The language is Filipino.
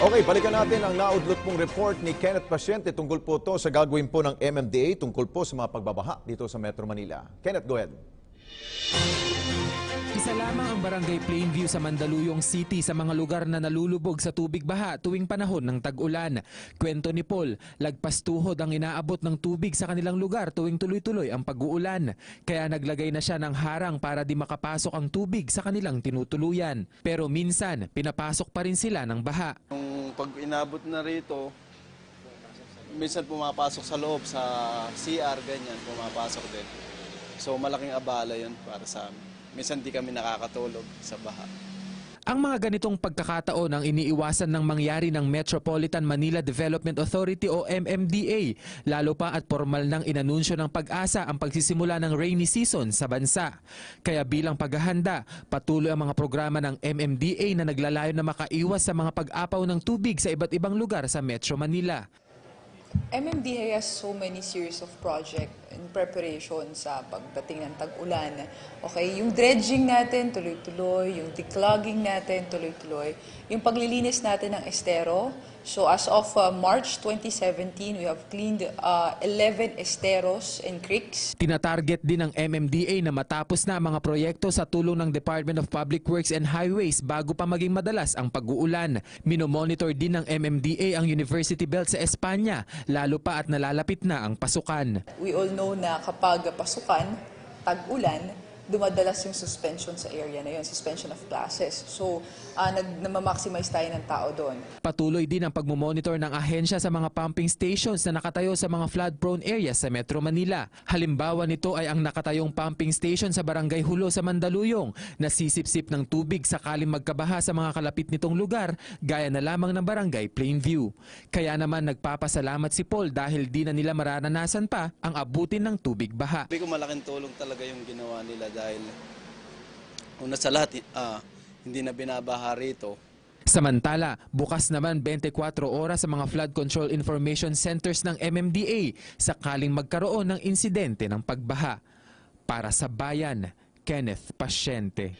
Okay, balikan natin ang naudlot pong report ni Kenneth Pasyente tungkol po to sa gagawin po ng MMDA tungkol po sa mga pagbabaha dito sa Metro Manila. Kenneth, go ahead. Isa lamang ang Barangay Plainview sa Mandaluyong City sa mga lugar na nalulubog sa tubig baha tuwing panahon ng tag-ulan. Kwento ni Paul, lagpas tuhod ang inaabot ng tubig sa kanilang lugar tuwing tuloy-tuloy ang pag-uulan. Kaya naglagay na siya ng harang para di makapasok ang tubig sa kanilang tinutuluyan. Pero minsan, pinapasok pa rin sila ng baha. Pag inabot na rito, minsan pumapasok sa loob, sa CR, ganyan, pumapasok din. So malaking abala yun para sa amin. Minsan di kami nakakatulog sa baha. Ang mga ganitong pagkakataon ang iniiwasan ng mangyari ng Metropolitan Manila Development Authority o MMDA, lalo pa at formal nang inanunsyo ng PAG-ASA ang pagsisimula ng rainy season sa bansa. Kaya bilang paghahanda, patuloy ang mga programa ng MMDA na naglalayon na makaiwas sa mga pag-apaw ng tubig sa iba't ibang lugar sa Metro Manila. MMDA has so many series of project in preparation sa pagdating ng tag-ulan. Okay, yung dredging natin tuloy-tuloy, yung declogging natin tuloy-tuloy, yung paglilinis natin ng estero. So as of March 2017, we have cleaned 11 esteros and creeks. Tinatarget din ng MMDA na matapos na ang mga proyekto sa tulong ng Department of Public Works and Highways bago pa maging madalas ang pag-uulan. Minomonitor din ng MMDA ang University Belt sa Espanya, lalo pa at nalalapit na ang pasukan. We all know na kapag pasukan, tag-ulan, dumadalas yung suspension sa area na yun, suspension of classes. So, nagmamaximize tayo ng tao doon. Patuloy din ang pagmumonitor ng ahensya sa mga pumping stations na nakatayo sa mga flood-prone areas sa Metro Manila. Halimbawa nito ay ang nakatayong pumping station sa Barangay Hulo sa Mandaluyong na sisip-sip ng tubig sakaling magkabaha sa mga kalapit nitong lugar, gaya na lamang ng Barangay Plainview. Kaya naman nagpapasalamat si Paul dahil di na nila mararanasan pa ang abutin ng tubig baha. Sabi ko malaking tulong talaga yung ginawa nila dahil una sa lahat, hindi na binabaha rito. Samantala, bukas naman 24 oras sa mga flood control information centers ng MMDA sakaling magkaroon ng insidente ng pagbaha. Para sa Bayan, Kenneth Pasyente.